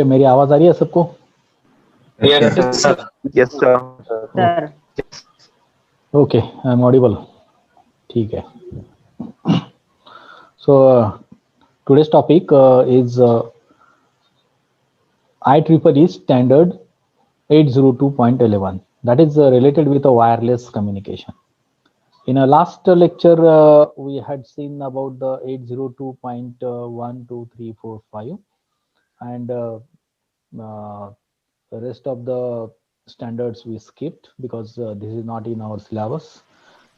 मेरी आवाज आ रही है सबको? Yes, sir. Yes, sir. Sir. Okay, I am audible. ठीक है. So today's topic is IEEE standard 802.11, that is related with a wireless communication. In a last lecture, we had seen about the 802.1, 2, 3, 4, 5, and the rest of the standards we skipped because this is not in our syllabus.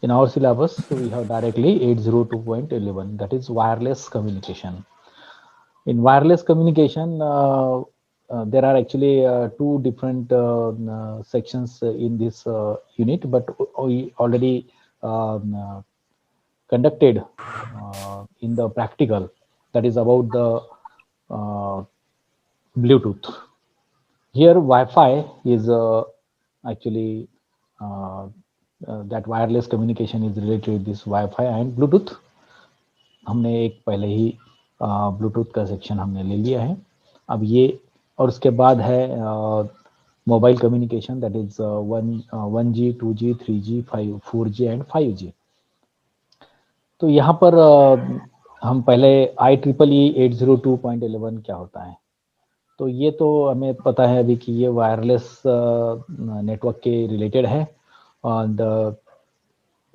In our syllabus, we have directly 802.11, that is wireless communication. In wireless communication, there are actually two different sections in this unit, but we already conducted in the practical, that is about the Bluetooth. Here Wi-Fi is actually that wireless communication is related with this Wi-Fi and Bluetooth. हमने एक पहले ही Bluetooth का section हमने ले लिया है. अब ये और उसके बाद है mobile communication, that is 1G, 2G, 3G, 4G end 5G. तो यहाँ पर हम पहले IEEE 802.11 क्या होता है. तो ये तो हमें पता है अभी कि ये वायरलेस नेटवर्क के रिलेटेड है. and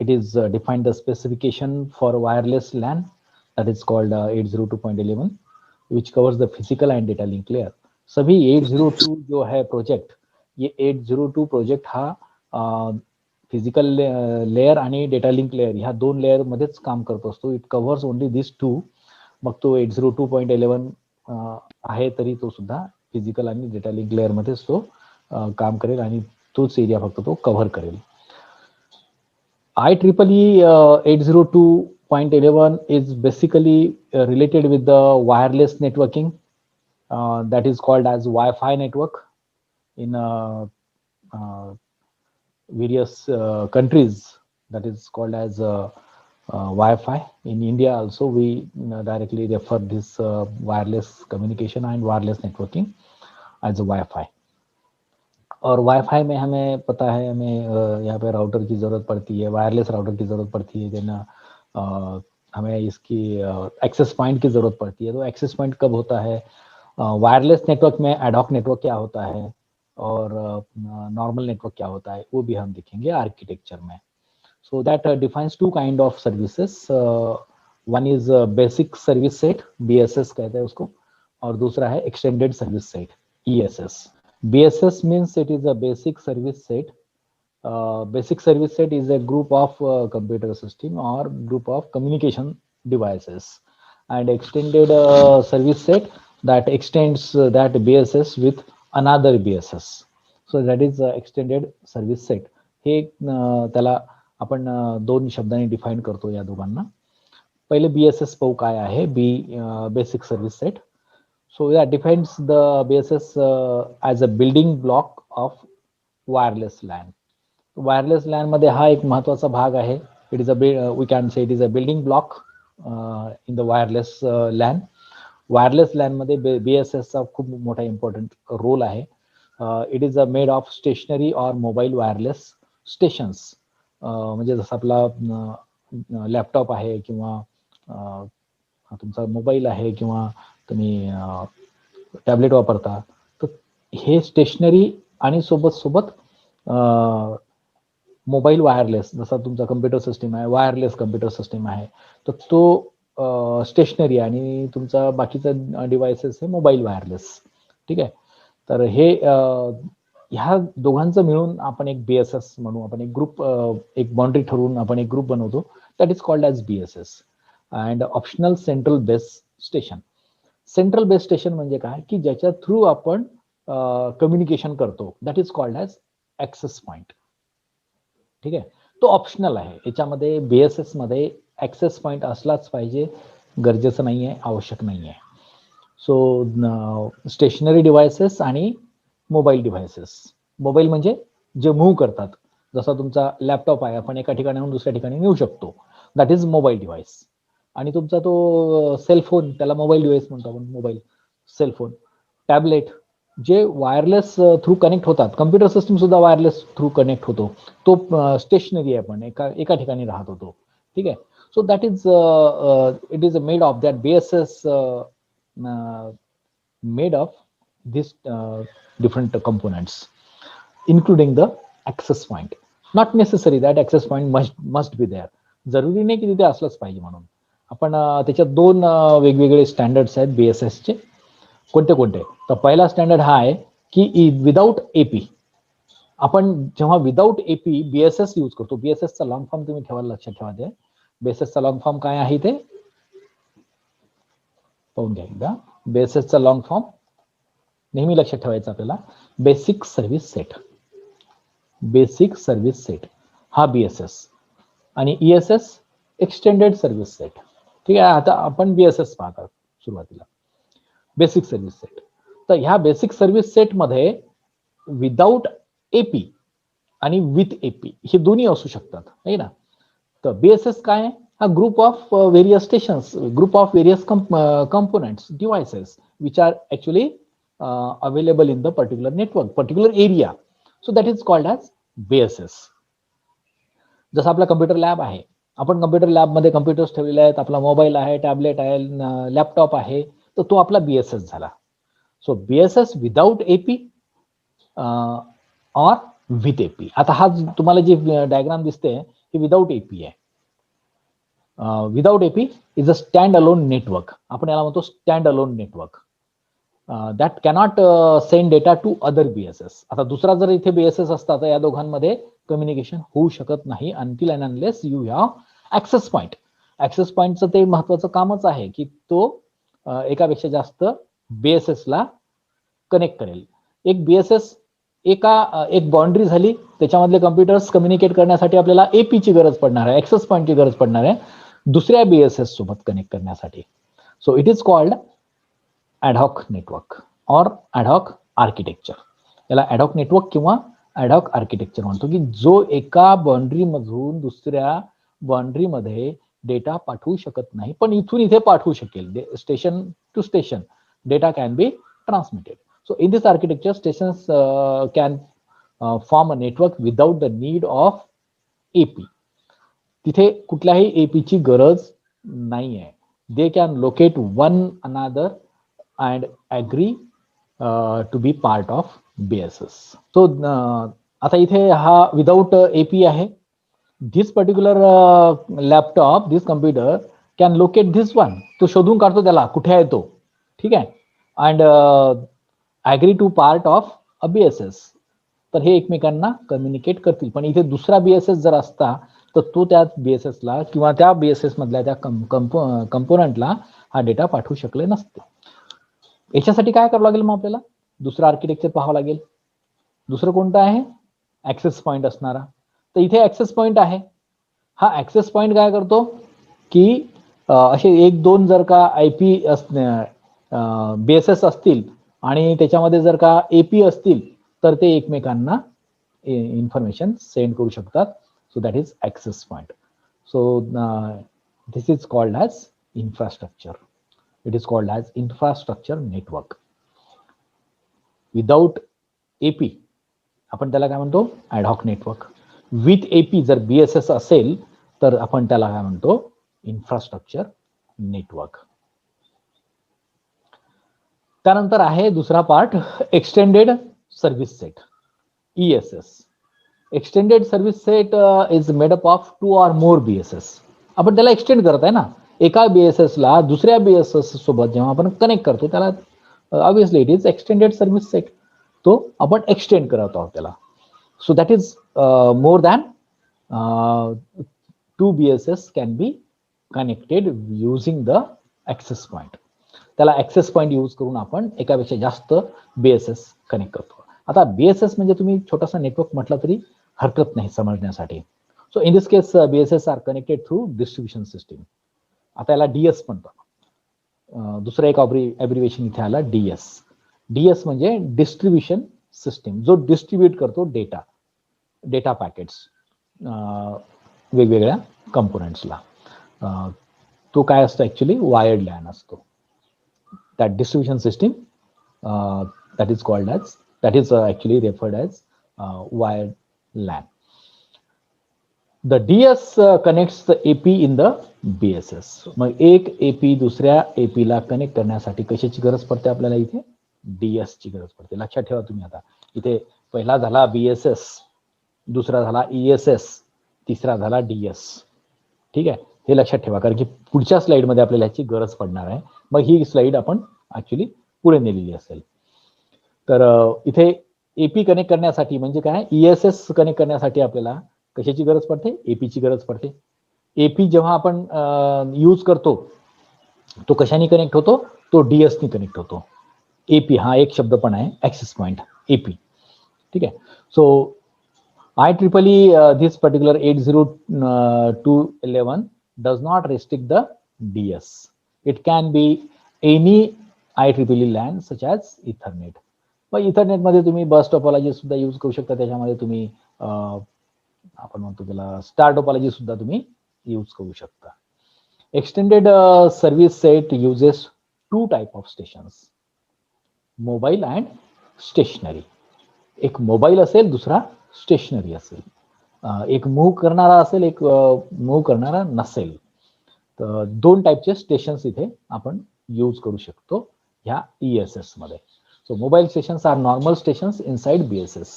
it is defined the specification for wireless LAN, that is called 802.11, which covers the physical and data link layer. सभी 802 जो है प्रोजेक्ट, ये 802 प्रोजेक्ट हा फिजिकल लेयर आणि डेटा लिंक लेयर ह्या दोन लेयर मध्येच काम करत असतो. It covers only this two. मग तो 802.11 आहे तरी तो सुद्धा फिजिकल आणि डेटा लिंक लेयर मध्येच तो काम करेल आणि तोच एरिया फक्त तो कव्हर करेल. IEEE 802.11 is basically related with the wireless networking, that is called as Wi-Fi network. In various countries, that is called as Wi-Fi. In India also we directly refer this wireless communication and wireless networking as a Wi-Fi. और wifi में हमें पता है हमें यहाँ पे router की ज़रूरत पड़ती है, वायरलेस राउटर की ज़रूरत पड़ती है, देन हमें इसकी एक्सेस पॉइंट की ज़रूरत पड़ती है. तो एक्सेस पॉइंट कब होता है? वायरलेस नेटवर्क में एडहॉक नेटवर्क क्या होता है और नॉर्मल नेटवर्क क्या होता है वो भी हम देखेंगे आर्किटेक्चर में. So that defines two kind of services. One is basic service set, BSS कहते हैं उसको, और दूसरा है extended service set, ESS. BSS means it is a basic service set. Basic service set is a group of computer system or group of communication devices, and extended service set that extends that BSS with another BSS. So that is extended service set. हे त्याला आपण दोन शब्दांनी define करतो या दोघांना. पहिले BSS पाहू काय आहे. Basic service set. So that defines the BSS as a building block of wireless LAN. Wireless LAN मध्ये हा एक महत्वाचा भाग आहे. It is we can say it is a building block in the wireless LAN. Wireless LAN मध्ये BSS चा खूप मोठा इम्पॉर्टंट रोल आहे. It is made of stationary or mobile wireless stations. म्हणजे जसं आपला लॅपटॉप आहे किंवा तुमचा मोबाईल आहे किंवा तुम्ही टॅबलेट वापरता, तर हे स्टेशनरी आणि सोबत मोबाईल वायरलेस, जसा तुमचा कम्प्युटर सिस्टीम आहे वायरलेस कम्प्युटर सिस्टीम आहे, तर तो स्टेशनरी आणि तुमचा बाकीचा डिव्हाइसेस हे मोबाईल वायरलेस. ठीक आहे. तर हे ह्या दोघांचं मिळून आपण एक BSS म्हणू. आपण एक ग्रुप, एक बाउंड्री ठरवून आपण एक ग्रुप बनवतो, that is called as BSS. And optional central base station. Central base station म्हणजे काय की ज्याच्या थ्रू आपण कम्युनिकेशन करतो, that is called as access point. ठीक आहे. तो ऑप्शनल आहे. याच्यामध्ये BSS मध्ये ऍक्सेस पॉइंट असलाच पाहिजे, गरजेचं नाहीये, आवश्यक नाहीये. सो स्टेशनरी डिव्हाइसेस आणि मोबाईल डिव्हाइसेस. मोबाईल म्हणजे जे मूव्ह करतात, जसा तुमचा लॅपटॉप आहे, आपण एका ठिकाणाहून दुसऱ्या ठिकाणी नेऊ शकतो, दॅट इज मोबाईल डिव्हाइस. आणि तुमचा तो सेलफोन, त्याला मोबाईल डिव्हाइस म्हणतो आपण, मोबाईल सेलफोन. टॅबलेट जे वायरलेस थ्रू कनेक्ट होतात. कम्प्युटर सिस्टम सुद्धा वायरलेस थ्रू कनेक्ट होतो. तो स्टेशनरी आहे, पण एका ठिकाणी राहत होतो. ठीक आहे. So that is it is made of that BSS made of these different components, including the access point. Not necessary that access point must be there. जरुरी नाही की तिथे असलंच पाहिजे म्हणून. आपण त्याच्यात दोन वेगवेगळे स्टँडर्ड्स आहेत BSS चे. कोणते कोणते? तर पहिला स्टँडर्ड हा आहे की विदाउट AP. आपण जेव्हा विदाउट AP BSS यूज करतो, BSS चा लॉंग फॉर्म तुम्ही ठेवायला लक्षात ठेवा. ते BSS चा लॉंग फॉर्म काय आहे ते पाहून घ्या एकदा. BSS चा लॉंग फॉर्म नेहमी लक्षात ठेवायचा आपल्याला. Basic service set. Basic service set हा BSS आणि ESS एक्सटेंडेड सर्व्हिस सेट. ठीक आहे. आता आपण BSS पाहतात सुरुवातीला. Basic service set. तर ह्या बेसिक सर्व्हिस सेट मध्ये विदाउट AP आणि विथ AP हे दोन्ही असू शकतात, नाही ना. तर BSS काय? हा group of various stations, group of various components, devices which are actually available in the particular network, particular area. So that is called as BSS. जसं आपला कम्प्युटर लॅब आहे, आपण कम्प्युटर लॅब मध्ये कम्प्युटर्स ठेवलेले आहेत, आपला मोबाईल आहे, tablet आहे, लॅपटॉप आहे, तर तो आपला BSS झाला. सो BSS विदाउट AP और विथ AP. आता हा तुम्हाला जी डायग्राम दिसते ही विदाउट AP आहे. Without AP is a stand alone network. आपण याला म्हणतो stand alone network. That cannot send data to other BSS. आता दुसरा जर इथे BSS असता तर या दोघांमध्ये कम्युनिकेशन होऊ शकत नाही until and unless you have access point. Access पॉइंटचं ते महत्वाचं कामच आहे की तो एकापेक्षा जास्त BSS ला कनेक्ट करेल. एक BSS एक बाउंड्री झाली, त्याच्यामधले कम्प्युटर्स कम्युनिकेट करण्यासाठी आपल्याला AP ची गरज पडणार आहे, ऍक्सेस पॉइंटची गरज पडणार आहे दुसऱ्या BSS सोबत कनेक्ट करण्यासाठी. So it is called ad hoc network और ॲडहॉक आर्किटेक्चर. याला ॲडहॉक नेटवर्क किंवा ॲडहॉक आर्किटेक्चर म्हणतो की जो एका बाउंड्री मधून दुसऱ्या बाउंड्री मध्ये डेटा पाठवू शकत नाही, पण इथून इथे पाठवू शकेल. Station to station data can be transmitted. So in this architecture, stations can form a network without the need of AP. तिथे कुठल्याही AP ची गरज नाही आहे. They can locate one another and agree to be part of BSS. So आता इथे हा without AP आहे. This particular laptop, this computer can locate this one. तो शोधून काढतो त्याला कुठे आहे तो. ठीक आहे. And agree to part of a BSS. तर हे एकमेकांना कम्युनिकेट करतील. पण इथे दुसरा BSS जर असता तर तो त्या BSS ला किंवा त्या BSS मधल्या त्या कंपोनंटला हा डेटा पाठवू शकले नसते. याच्यासाठी काय करावं लागेल मग आपल्याला? दुसरं आर्किटेक्चर पाहावं लागेल. दुसरं कोणतं आहे? ऍक्सेस पॉइंट असणारा. तर इथे ऍक्सेस पॉइंट आहे. हा ऍक्सेस पॉइंट काय करतो की असे एक दोन जर का IP BSS असतील आणि त्याच्यामध्ये जर का AP असतील तर ते एकमेकांना इन्फॉर्मेशन सेंड करू शकतात. So that is access point. So this is called as infrastructure. It is called as infrastructure network. Without AP आपण त्याला काय म्हणतो? Ad hoc network. विथ AP जर BSS असेल तर आपण त्याला काय म्हणतो? Infrastructure network. त्यानंतर आहे दुसरा part extended service set, ESS. Extended service set is made up of 2 or more BSS. आपण त्याला एक्सटेंड करत आहे ना, एका BSS ला दुसऱ्या BSS सोबत जेव्हा आपण कनेक्ट करतो त्याला obviously it is extended service set. तो आपण एक्सटेंड करत आहोत त्याला. So that is more than 2 BSS can be connected using the access point. त्याला ऍक्सेस पॉइंट यूज करून आपण एकापेक्षा जास्त BSS कनेक्ट करतो. आता BSS म्हणजे तुम्ही छोटासा नेटवर्क म्हटलं तरी हरकत नाही समजण्यासाठी. So in this case BSS are connected through distribution system. आता याला DS म्हणतात. दुसरं एक ॲब्रिव्हिएशन इथे आला DS. DS म्हणजे डिस्ट्रीब्युशन सिस्टीम, जो डिस्ट्रीब्यूट करतो डेटा पॅकेट्स वेगवेगळ्या कंपोनेंट्सला. तो काय असतो ऍक्च्युली? वायर्ड लॅन असतो. That distribution system that is called as, that is actually referred as wired LAN. The DS connects the AP in the BSS. मग एक AP दुसऱ्या AP ला कनेक्ट करण्यासाठी कशाची गरज पडते आपल्याला? इथे DS ची गरज पडते. लक्षात ठेवा तुम्ही आता, इथे पहिला झाला BSS, दुसरा झाला ESS, तिसरा झाला DS. ठीक आहे, हे लक्षात ठेवा, कारण की पुढच्या स्लाइड मध्ये आपल्याला याची गरज पडणार आहे. मग ही स्लाइड आपण ऍक्च्युली पुढे नेलेली असेल. तर इथे AP कनेक्ट करण्यासाठी म्हणजे काय, ESS कनेक्ट करण्यासाठी आपल्याला कशाची गरज पडते? AP ची गरज पडते. AP जेव्हा आपण यूज करतो तो कशाने कनेक्ट होतो? तो DS ने कनेक्ट होतो. AP हा एक शब्द पण आहे, ऍक्सेस पॉइंट, AP. ठीक आहे. So IEEE this particular 802.11 does not restrict the DS. It can be any IEEE LAN such as Ethernet. मग इथरनेट मध्ये तुम्ही बस टोपोलॉजी सुद्धा यूज करू शकता. त्याच्यामध्ये तुम्ही आपण म्हणतो त्याला स्टार टोपोलॉजी सुद्धा तुम्ही यूज करू शकता. Extended service set uses two type of stations, mobile and stationary. एक मोबाईल असेल, दुसरा स्टेशनरी असेल. एक मूव्ह करणारा असेल, एक मूव्ह करणारा नसेल. तर दोन टाइपचे स्टेशन्स इथे आपण यूज करू शकतो ह्या ESS मध्ये. So mobile stations are normal stations inside BSS,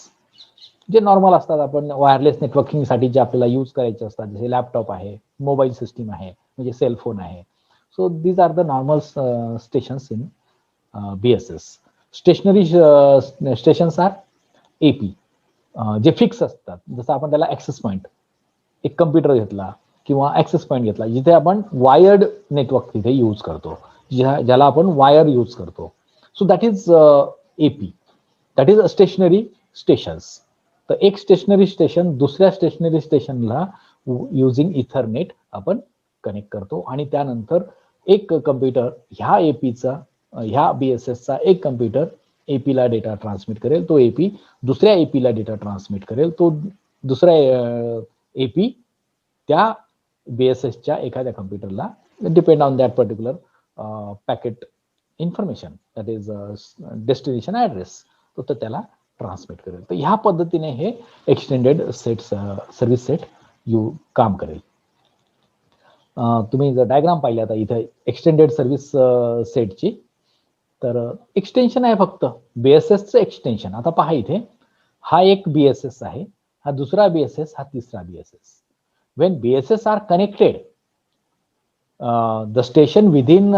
जे नॉर्मल असतात. आपण वायरलेस नेटवर्किंग साठी जे आपल्याला यूज करायचे असतात, जसे लॅपटॉप आहे, मोबाईल सिस्टीम आहे, म्हणजे सेलफोन आहे. So these are the normal stations in BSS. Stationary stations are AP, जे फिक्स असतात. जसं आपण त्याला ऍक्सेस पॉइंट, एक कम्प्युटर घेतला किंवा ऍक्सेस पॉइंट घेतला, जिथे आपण वायर्ड नेटवर्क तिथे यूज करतो, ज्याला आपण वायर यूज करतो. So that is AP, that is a stationary stations. तर एक स्टेशनरी स्टेशन दुसऱ्या स्टेशनरी स्टेशनला युजिंग इथरनेट आपण कनेक्ट करतो, आणि त्यानंतर एक कम्प्युटर ह्या APचा, ह्या BSSचा एक कम्प्युटर AP ला डेटा ट्रान्समिट करेल, तो AP दुसऱ्या AP ला डेटा ट्रान्समिट करेल, तो दुसरा AP त्या BSSच्या एखाद्या कम्प्युटरला, depend on that particular packet information, that is destination address, तो त्याला ट्रान्समिट करेल. तर ह्या पद्धतीने हे एक्सटेंडेड सेट सर्व्हिस सेट काम करेल. तुम्ही जर डायग्राम पाहिली आता इथे एक्सटेंडेड सर्व्हिस सेटची, तर एक्सटेन्शन आहे फक्त BSSचं एक्सटेन्शन. आता पहा इथे, हा एक BSS आहे, हा दुसरा BSS, हा तिसरा BSS. When BSS are connected, the station within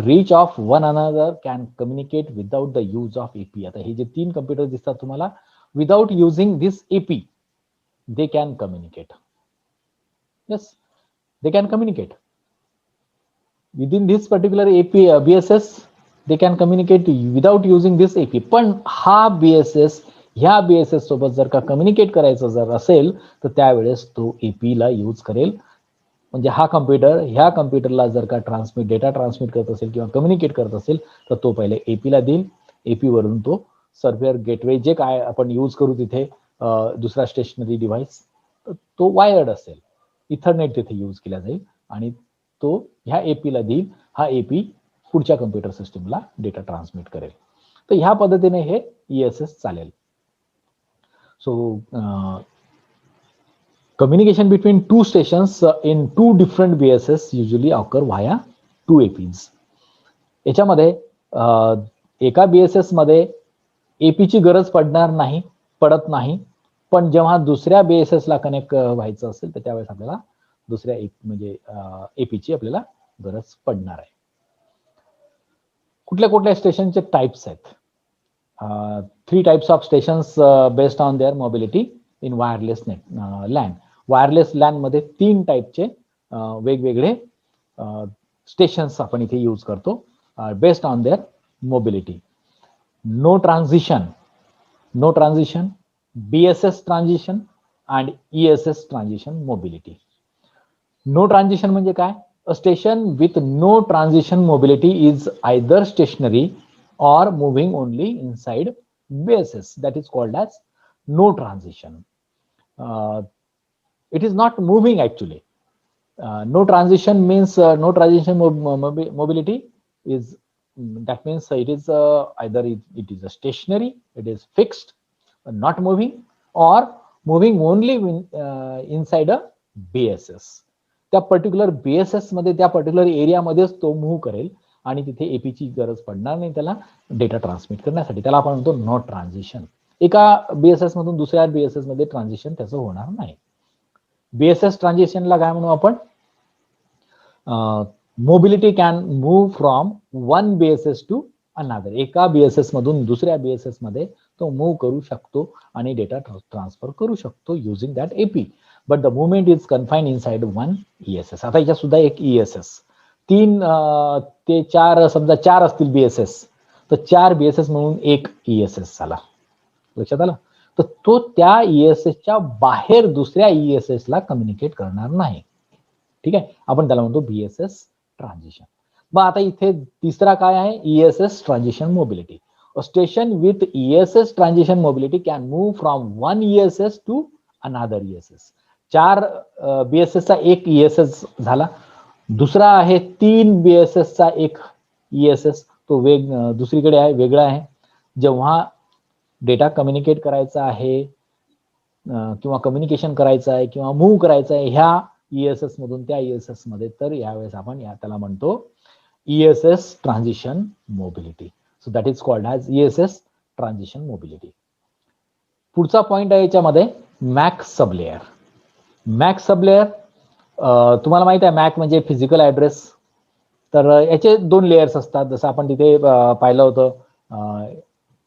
reach of one another can communicate without the use of AP. आता हे जे तीन कम्प्युटर दिसतात तुम्हाला, without using this AP, they can communicate. Yes, they can communicate within this particular AP BSS. They can communicate without using this AP. पण हा BSS ह्या BSS सोबत जर का कम्युनिकेट करायचं जर असेल, तर त्यावेळेस तो AP ला यूज करेल. म्हणजे हा कम्प्युटर ह्या कम्प्युटरला जर का डेटा ट्रान्समिट करत असेल किंवा कम्युनिकेट करत असेल, तर तो पहिले AP ला देईल. AP वरून तो सर्व्हर गेटवे, जे काय आपण यूज करू तिथे दुसरा स्टेशनरी डिव्हाइस, तो वायर्ड असेल, इथरनेट तिथे यूज केला जाईल, आणि तो ह्या AP ला देईल. हा AP पुढच्या कम्प्युटर सिस्टीमला डेटा ट्रान्समिट करेल. तर ह्या पद्धतीने हे ESS चालेल. So communication between two stations in two different BSS usually occur via two APs. याच्यामध्ये एका BSS मध्ये AP ची गरज पडत नाही, पण जेव्हा दुसऱ्या BSS ला कनेक्ट व्हायचं असेल, तर त्यावेळेस आपल्याला दुसऱ्या म्हणजे AP ची आपल्याला गरज पडणार आहे. कुठल्या कुठल्या स्टेशनचे टाइप्स आहेत? 3 types of stations based on their mobility in wireless LAN. Wireless LAN मध्ये 3 टाइपचे वेगवेगळे स्टेशन्स आपण इथे यूज करतो, based on their mobility. No transition, BSS transition and ESS transition mobility. No transition म्हणजे काय? A station with no transition mobility is either stationary or moving only inside BSS. That is called as no transition. It is not moving actually. No transition means no transition mobility is that means it is either it is a stationary, it is fixed, not moving, or moving only inside a BSS. त्या particular BSS मध्ये त्या particular एरियामध्येच तो move करेल आणि तिथे एपीची गरज पडणार नाही त्याला डेटा ट्रान्समिट करण्यासाठी. त्याला आपण म्हणतो नॉट ट्रान्झिशन. एका BSS मधून दुसऱ्या BSS मध्ये ट्रान्झिशन त्याचं होणार नाही. BSS ट्रान्झिशनला काय म्हणू आपण? Mobility can move from one BSS to another. एका BSS मधून दुसऱ्या BSS मध्ये तो मूव्ह करू शकतो आणि डेटा ट्रान्सफर करू शकतो using that AP. But the movement is confined inside one ESS. आता याच्यात सुद्धा एक ESS, 3 ते 4 समजा 4 असतील BSS, तर 4 BSS म्हणून एक ESS झाला. लक्षात आलं? तर तो त्या ESSच्या बाहेर दुसऱ्या ESS ला कम्युनिकेट करणार नाही. ठीक आहे, आपण त्याला म्हणतो BSS ट्रान्झिशन. मग आता इथे तिसरा काय आहे? ESS transition mobility. Station with ESS transition mobility can move from one ESS to another ESS. 4 BSS चा एक ESS झाला. दुसरा आहे 3 BSS चा एक ESS, तो दुसरीकडे आहे, वेगळा आहे. जेव्हा डेटा कम्युनिकेट करायचा आहे किंवा कम्युनिकेशन करायचं आहे किंवा मूव्ह करायचं आहे ह्या ESS मधून त्या ESS मध्ये, तर यावेळेस आपण त्याला म्हणतो ESS transition mobility. So that is called as ESS transition mobility. पुढचा पॉइंट आहे याच्यामध्ये मॅक सबलेअर. मॅक सबलेअर तुम्हाला माहित आहे, मॅक म्हणजे फिजिकल ऍड्रेस. तर याचे 2 लेयर्स असतात, जसं आपण तिथे पाहिलं होतं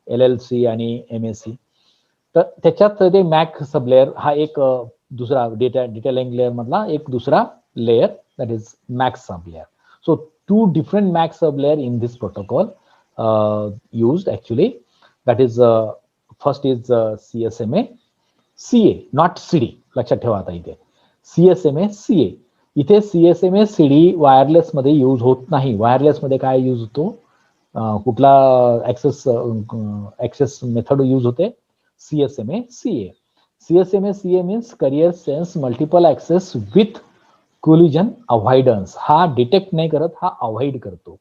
LLC आणि MAC. तर त्याच्यात ते मॅक सबलेअर हा एक दुसरा डेटा लिंक लेअर मधला एक दुसरा layer, that is MAC sublayer. So 2 different MAC sublayer in this protocol used actually. That is first is CSMA CA, not CD. लक्षात ठेवा आता इथे CSMA CA. इथे CSMA CD वायरलेस मध्ये यूज होत नाही. वायरलेस मध्ये काय यूज होतो? कुठला ऍक्सेस मेथड यूज होते? CSMA CA. CSMA CA means carrier sense multiple access with collision avoidance. हा डिटेक्ट नाही करत, हा अव्हॉइड करतो.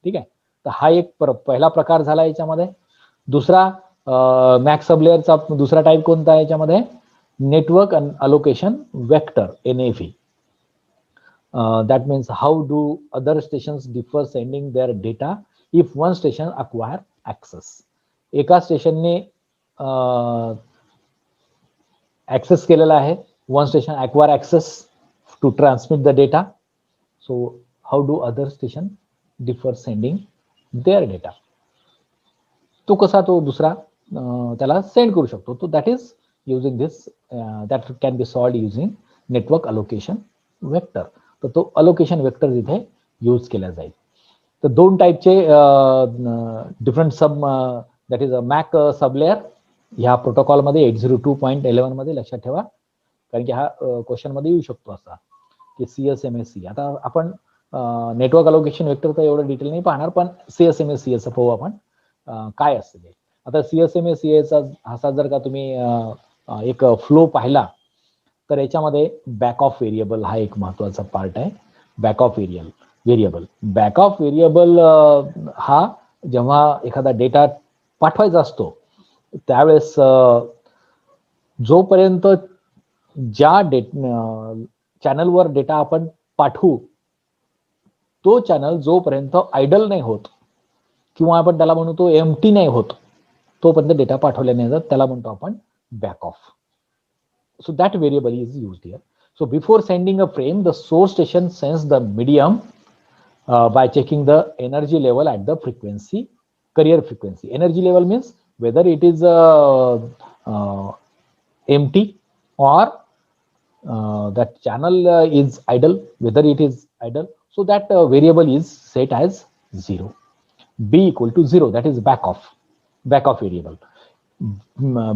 ठीक आहे, तर हा एक पहिला प्रकार झाला याच्यामध्ये. दुसरा मॅक सबलेअरचा दुसरा टाईप कोणता आहे याच्यामध्ये? Network allocation vector, NAV. That means how do other stations defer sending their data if one station acquire access. एका स्टेशनने ऍक्सेस केलेला आहे, one station acquire access to transmit the data. So how do other station defer sending their data. तो कसा तो दुसरा त्याला send करू शकतो. तो that is using this, that can be solved using network allocation vector. तर तो अलोकेशन वेक्टर इथे यूज केला जाईल. तर 2 टाईपचे डिफरंट दॅट इज मॅक सबलेअर ह्या प्रोटोकॉलमध्ये 802.11 मध्ये. लक्षात ठेवा, कारण की हा क्वेश्चन मध्ये येऊ शकतो असा की CSMA CA. आता आपण नेटवर्क अलोकेशन वेक्टर तर एवढं डिटेल नाही पाहणार, पण CSMA CA चं पाहू आपण काय असते. आता CSMA CA चा असा जर का तुम्ही एक फ्लो पाहिला, तर याच्यामध्ये बॅक ऑफ व्हेरिएबल हा एक महत्वाचा पार्ट आहे. Back of variable. Back of variable हा जेव्हा एखादा डेटा पाठवायचा असतो त्यावेळेस जोपर्यंत ज्या चॅनलवर डेटा आपण पाठवू तो चॅनल जोपर्यंत आयडल नाही होत किंवा आपण त्याला म्हणतो एम्प्टी नाही होत, तोपर्यंत डेटा पाठवला नाही जात, त्याला म्हणतो आपण back of. So that variable is used here. So before sending a frame, the source station sends the medium by checking the energy level at the frequency, carrier frequency. Energy level means whether it is empty or that channel is idle, whether it is idle. So that variable is set as 0. B equal to 0, that is back off variable.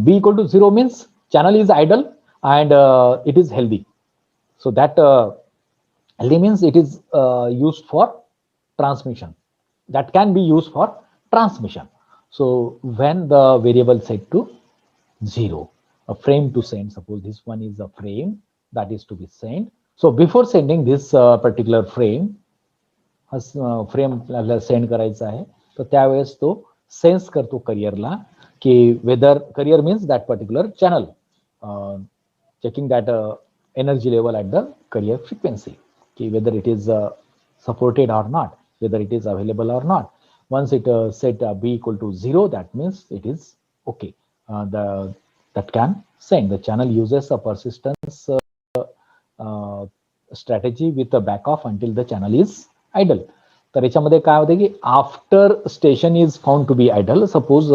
B equal to 0 means channel is idle and it is healthy. So that healthy means it is used for transmission. That can be used for transmission. So when the variable set to 0, a frame to send, suppose this one is a frame that is to be sent. So before sending this particular frame, frame आपल्याला send करायचा आहे, तर त्यावेळेस तो sense करतो करिअरला की whether carrier means that particular channel checking that energy level at the carrier frequency, ki whether it is supported or not, whether it is available or not. Once it set B equal to 0, that means it is okay. That can send. The channel uses a persistence strategy with a back off until the channel is idle. तर याच्यामध्ये काय होते की after station is found to be idle, suppose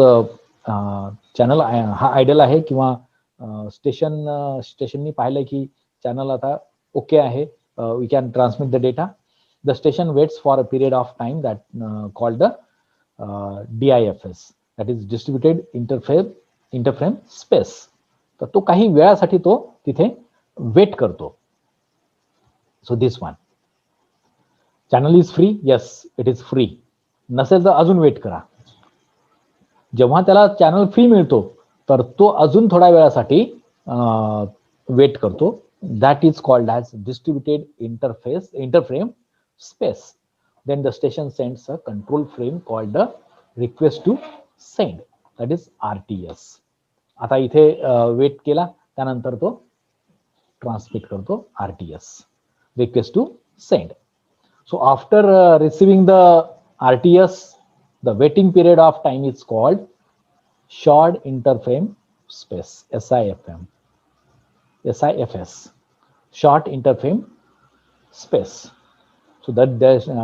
channel हा idle आहे किंवा स्टेशननी पाहिलं की चॅनल आता ओके आहे, we can transmit the data. The station waits for a period of time that called the DIFS, that is distributed interframe space. तर तो काही वेळासाठी तो तिथे वेट करतो. So this one, channel is free, yes it is free. नसेल तर अजून वेट करा. जेव्हा त्याला चॅनल फ्री मिळतो तर तो अजून थोड्या वेळासाठी वेट करतो. That is called as distributed interframe space. Then the station sends a control frame called the request to send, that is RTS. आता इथे वेट केला, त्यानंतर तो ट्रान्समिट करतो RTS, request to send. So after receiving the RTS, the waiting period of time is called short interframe space, SIFS, short interframe space. So that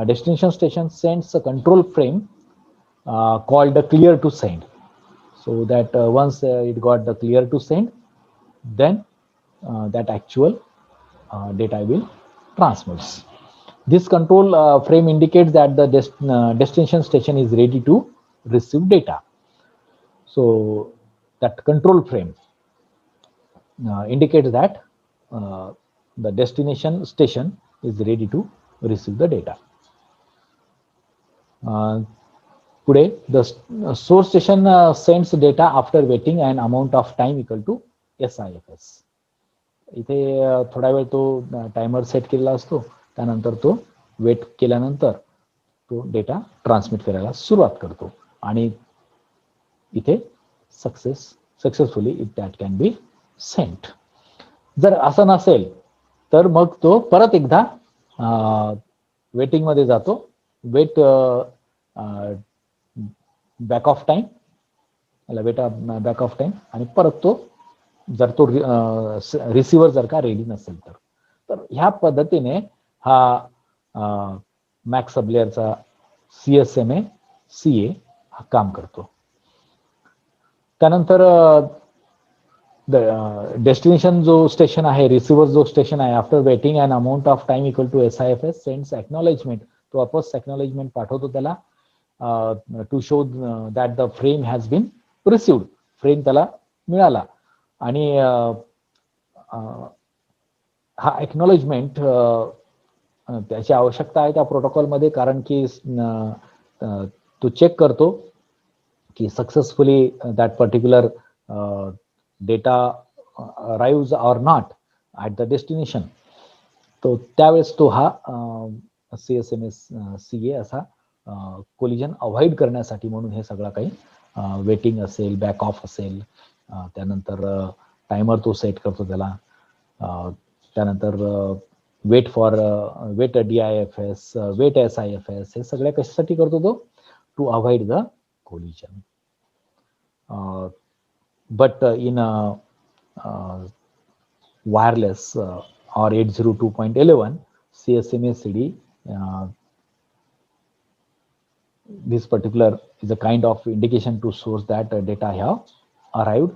destination station sends a control frame called the clear to send. So that once it got the clear to send, then that actual data will transmits. This control frame indicates that the destination station is ready to receive data. So that control frame indicates that the destination station is ready to receive the data. Today, the source station sends data after waiting an amount of time equal to SIFS. इथे थोडा वेळ तो timer set केलेला असतो, त्यानंतर तो weight केल्यानंतर तो डेटा ट्रान्समिट करायला सुरुवात करतो आणि इथे successfully it that can be sent. जर असं नसेल तर मग तो परत एकदा वेटिंग मध्ये जातो, wait back off time, back off time, आणि परत तो जर तो रिसिव्हर जर का रेडी नसेल तर ह्या पद्धतीने हा मॅक सबलेअरचा CSMA CA हा काम करतो. त्यानंतर डेस्टिनेशन जो स्टेशन आहे, रिसिव्हर जो स्टेशन आहे, after waiting and amount of time equal to SIFS sends acknowledgement. तो वापस एक्नॉलेजमेंट पाठवतो त्याला to show that the frame has been received. Frame त्याला मिळाला आणि हा एक्नॉलेजमेंट त्याची आवश्यकता आहे त्या प्रोटोकॉलमध्ये, कारण की तो चेक करतो की successfully that particular data arrives or not at the destination. तो त्यावेळेस तो हा CSMA CA असा कोलिजन अवॉइड करण्यासाठी म्हणून हे सगळं काही वेटिंग असेल, बॅक ऑफ असेल, त्यानंतर टायमर तो सेट करतो त्याला, त्यानंतर वेट DIFS, वेट SIFS, हे सगळ्या कशासाठी करतो तो? To avoid the collision. But in wireless or 802.11 CSMA CD, this particular is a kind of indication to source that data have arrived.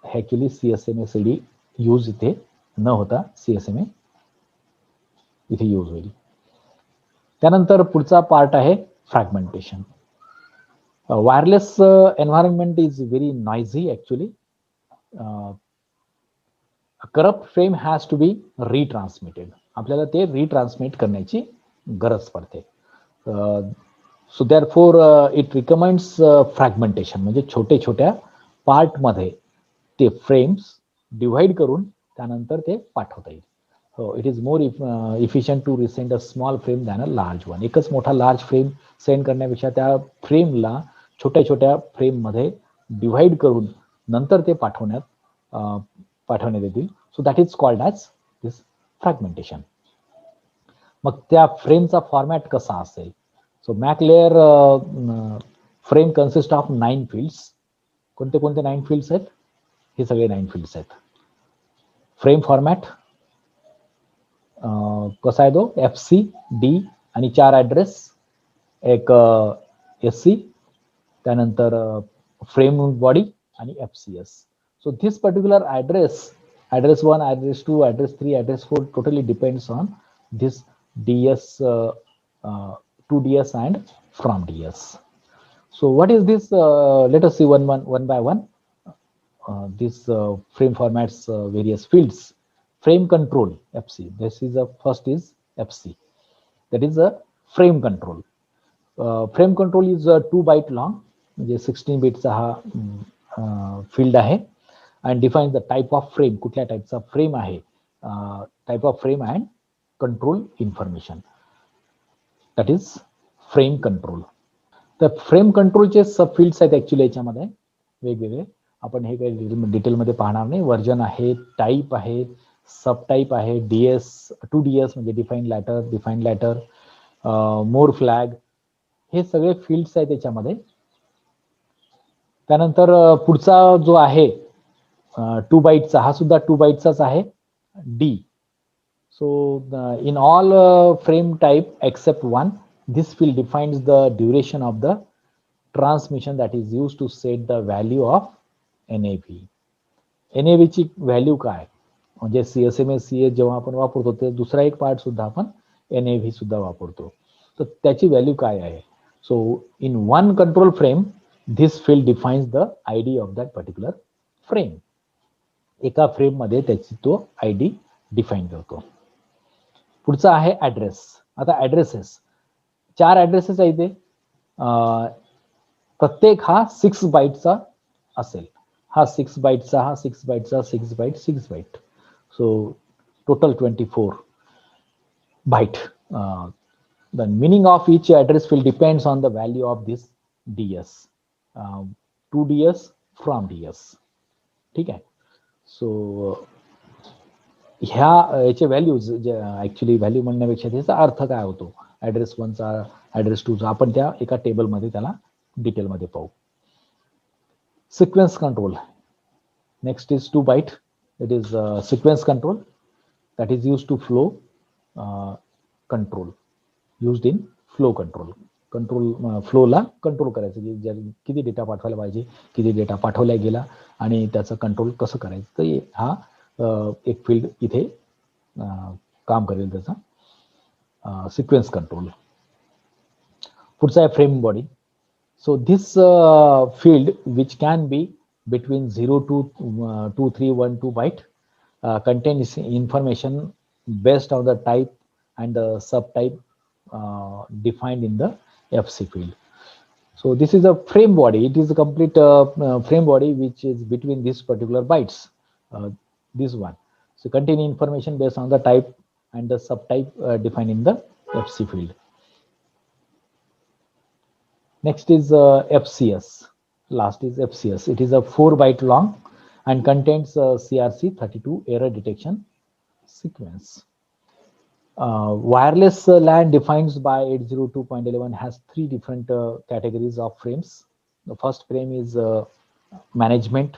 Actually CSMA CD use इथे न होता CSMA इथे use होईल. त्यानंतर पुढचा पार्ट आहे fragmentation. Wireless environment is very noisy actually. A corrupt frame has to be retransmitted. आपल्याला ते retransmit करण्याची गरज पडते. So therefore it recommends fragmentation, म्हणजे छोटे छोट्या पार्ट मध्ये ते फ्रेम्स डिव्हाइड करून त्यानंतर ते पाठवता येईल. हो, it is more efficient to resend a small frame than a large one. एकच मोठा लार्ज फ्रेम सेंड करण्यापेक्षा त्या फ्रेमला छोट्या छोट्या फ्रेममध्ये डिव्हाइड करून नंतर ते पाठवण्यात येतील. So that is called as this fragmentation. मग त्या फ्रेमचा फॉर्मॅट कसा असेल? So Mac layer frame consist of 9 fields. कोणते कोणते 9 फील्ड्स आहेत? हे सगळे 9 फील्ड्स आहेत. फ्रेम फॉर्मॅट कसा आहे तो? FC, D आणि 4 ॲड्रेस, एक SC, त्यानंतर फ्रेम बॉडी आणि FCS. So this particular address 1, address 2, address 3, address 4 totally depends on this DS, to DS and from DS. So what is this? Let us see one by one. This frame formats various fields. Frame control, FC. This is first is FC. That is a frame control. Frame control is 2 byte long, म्हणजे 16 बिटचा हा field आहे, and defines the type of frame, कुठल्या टाईपचा frame आहे, type of frame and control information. That is frame control. तर frame कंट्रोलचे सब fields आहेत actually याच्यामध्ये वेगवेगळे. आपण हे काही डिटेलमध्ये पाहणार नाही. वर्जन आहे, टाईप आहे, सब टाईप आहे, DS, 2DS म्हणजे डिफाईन लॅटर, मोर फ्लॅग, हे सगळे फील्ड्स आहेत त्याच्यामध्ये. त्यानंतर पुढचा जो आहे 2 बाईटचा, हा सुद्धा 2 बाईटचाच आहे, D. So in all frame type except 1, this field defines the duration of the transmission that is used to set the value of NAV. NAV ची व्हॅल्यू काय, म्हणजे CSMA CS जेव्हा आपण वापरतो ते दुसरा एक पार्ट सुद्धा आपण NAV सुद्धा वापरतो, तर त्याची व्हॅल्यू काय आहे. So in one control frame this field defines the ID of that particular frame. एका फ्रेम मध्ये त्याची तो ID डिफाईन करतो. पुढचा आहे ऍड्रेस. आता ऍड्रेसेस 4 ऍड्रेसेस आहे इथे. प्रत्येक हा 6 बाईटचा असेल. हा 6 बाईटचा, हा 6 बाईटचा, 6 byte. So total 24 byte. The meaning of each address field depends on the value of this DS. 2DS from DS. ठीक आहे. सो याचे व्हॅल्यूज, ऍक्च्युली व्हॅल्यू म्हणण्यापेक्षा त्याचा अर्थ काय होतो, ऍड्रेस 1चा, ऍड्रेस 2चा, आपण त्या एका टेबलमध्ये त्याला डिटेलमध्ये पाहू. Sequence control. Next is 2 byte. It is sequence control that is use to flow control, used in flow control. फ्लोला कंट्रोल करायचं, की किती डेटा पाठवायला पाहिजे, किती डेटा पाठवला गेला आणि त्याचं कंट्रोल कसं करायचं. तर हा एक फील्ड इथे काम करेल त्याचा सिक्वेन्स कंट्रोल. पुढचा आहे frame body. So this field which can be between 0 to 2312 byte contains information based on the type and the subtype defined in the FC field. So this is a frame body. It is a complete frame body which is between these particular bytes. This one. So contain information based on the type and the subtype defined in the FC field. Next is FCS. Last is FCS. It is a 4 byte long and contains CRC32 error detection sequence. Wireless LAN defined by 802.11 has 3 different categories of frames. The first frame is management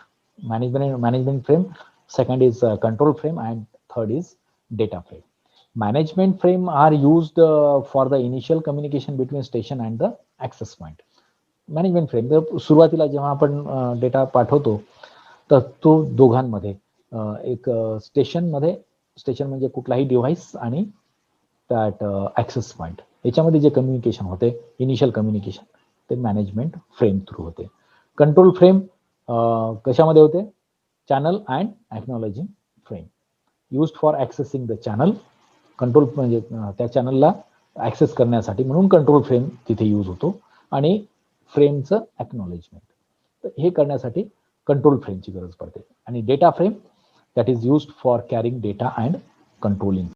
frame. Second is control frame, and third is data frame. Management frame are used for the initial communication between station and the access point. Management frame सुरुवातीला जेव्हा आपण data पाठवतो तर तो दोघांमध्ये एक station म्हणजे कुठलाही डिव्हाइस आणि दॅट ॲक्सेस पॉइंट याच्यामध्ये जे कम्युनिकेशन होते, इनिशियल कम्युनिकेशन, ते मॅनेजमेंट फ्रेम थ्रू होते. कंट्रोल फ्रेम कशामध्ये होते? Channel and acknowledging frame used for accessing the channel. Control म्हणजे त्या चॅनलला ॲक्सेस करण्यासाठी म्हणून कंट्रोल फ्रेम तिथे यूज होतो, आणि फ्रेमचं ॲक्नॉलेजमेंट, तर हे करण्यासाठी कंट्रोल फ्रेमची गरज पडते. आणि data frame that is used for carrying data and controlling.